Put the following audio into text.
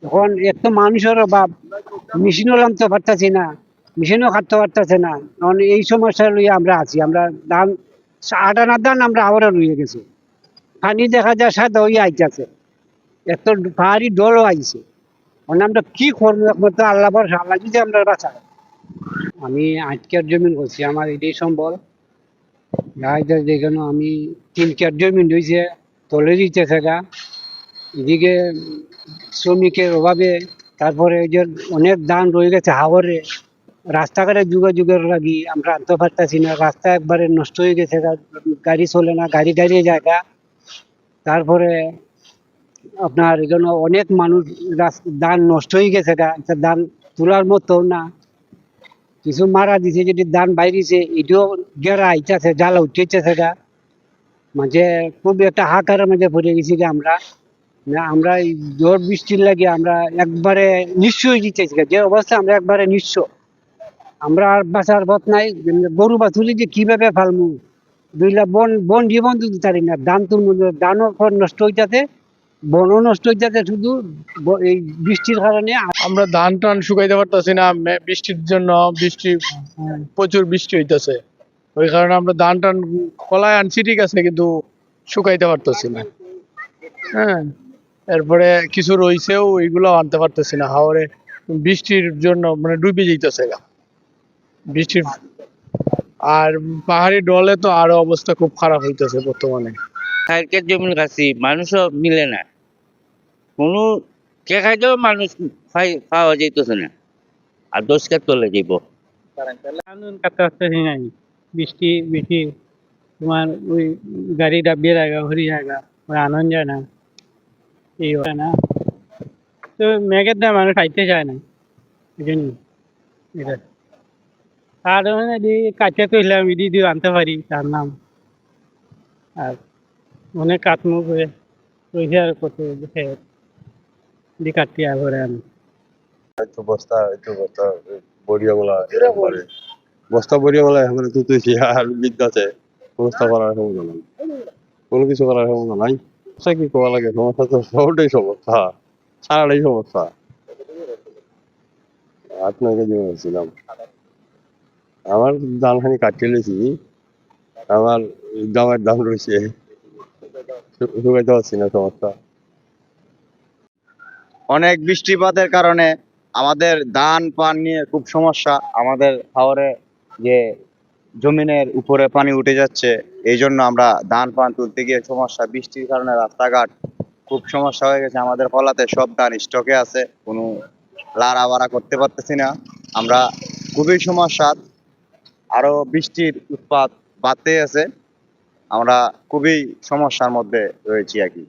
এখন এক তো মানুষের অভাব, মেশিনও নামতে পারতাছি না, মেশিনও খাটতে পারতাছে না। এখন এই সমস্যা লইয়া আমরা আছি। আমরা ধান আট আনার ধান আমরা আবারও রয়ে গেছি। পানি দেখা যায় সাদা হইয়া আইতাছে, এত পাহাড়ি ডলও আইছে। মানে আমরা কি করবো একমাত্র আল্লাহ ভরসা, আল্লাহ যদি আমরা বাঁচায়। আমি ৮ কেয়ার জমিন করছি, আমার এটাই সম্বল। যেখানে আমি ৩ কেয়ার জমিন রয়েছে, তলে দিতেছে গা। এদিকে শ্রমিকের অভাবে, তারপরে এই যে অনেক ধান রয়ে গেছে হাওরে। রাস্তাঘাটে যোগাযোগের লাগি আমরা আনতে পারতাছি না, রাস্তা একবারে নষ্ট হয়ে গেছে গা, গাড়ি চলে না, গাড়ি দাঁড়িয়ে যায় গা। তারপরে আপনার এখানে অনেক মানুষ ধান নষ্ট হয়ে গেছে গা, একটা ধান তোলার মতো না। কিছু মারা দিছে, যেটি ধান বাইরেছে এটিও গেরা আইতেছে, জ্বালা উঠেছে গা। মাঝে খুব একটা হাহাকারের মাঝে পড়ে গেছি যে আমরা। না, আমরা এই ঝড় বৃষ্টির লাগে আমরা একবারে নিঃস্ব হয়ে যেতেছি গা। যে অবস্থা আমরা একবারে নিঃস্ব, আমরা আর বাঁচার পথ নাই। গরু বাছুরি যে কিভাবে ফালমু, দুইলা বন বন জীবন দিতে পারি না। ধান তুলমু, ধানও নষ্ট হইতাছে, বনও নষ্ট হইতাছে শুধু এই বৃষ্টির কারণে। আমরা ধান টান শুকাইতে পারতাছি না, বৃষ্টির জন্য। প্রচুর বৃষ্টি হইতাছে, ওই কারণে আমরা ধান টান কলায় আনছি ঠিক আছে, কিন্তু শুকাইতে পারতাছি না। হ্যাঁ, এরপরে কিছু রইছেও, ওইগুলো আনতে পারতেছি না হাওরে। বৃষ্টির জন্য মানে ডুবে যাইতেছে গা বৃষ্টির। আর পাহাড়ি ডলে তো আরো অবস্থা খুব খারাপ হইতেছে বর্তমানে। খাইতে জমিন খাচ্ছি, মানুষও মিলে না। কোনো কে খাইতেও মানুষ খাওয়া যাইতেছে না, আর 10 কাজ চলে যাইব। আনন্দ কাটতে পারতেছি নাই। বৃষ্টি বেশি, তোমার ওই গাড়িটা বের আগা হরি আগা, ওই আনন্দ যায় না, এই হয় না। তো মেঘের দ্বারা মানুষ খাইতে চায় না, এই জন্য এটা। আর মানে কাছে কইলাম ইডি দিয়ে আনতে পারি তার নাম। আর অনেক কাটমুখ হয়ে পয়সা কত দি কাটি আগে আমি। বস্তা বড়িয়াগুলা একবারে বস্তা বড়িয়াগুলা এখন তুলতেছি, আর বিদ্যাতে ব্যবস্থা করার ক্ষমতা নাই, কোনো কিছু করার ক্ষমতা নাই। কি করা লাগে, সমস্যা তো সবটাই সমস্যা, সারাটাই সমস্যা। ৮-৯ কেজি ছিলাম, আমার ধান খানি কাটিয়ে লেছি, আমার দামের দাম রয়েছে, শুকাইতে পারছি না, সমস্যা। অনেক বৃষ্টিপাতের কারণে আমাদের ধান পান নিয়ে খুব সমস্যা। আমাদের হাওরে যে জমিনের উপরে পানি উঠে যাচ্ছে, এই জন্য আমরা ধান পান তুলতে গিয়ে সমস্যা। বৃষ্টির কারণে রাস্তাঘাট খুব সমস্যা হয়ে গেছে, আমাদের ফলাতে সব ধান স্টকে আছে, কোনো লাড়াবাড়া করতে পারতেছি না আমরা, খুবই সমস্যা। আরো বৃষ্টির উৎপাত বাড়তে আছে, আমরা খুবই সমস্যার মধ্যে রয়েছি আর কি।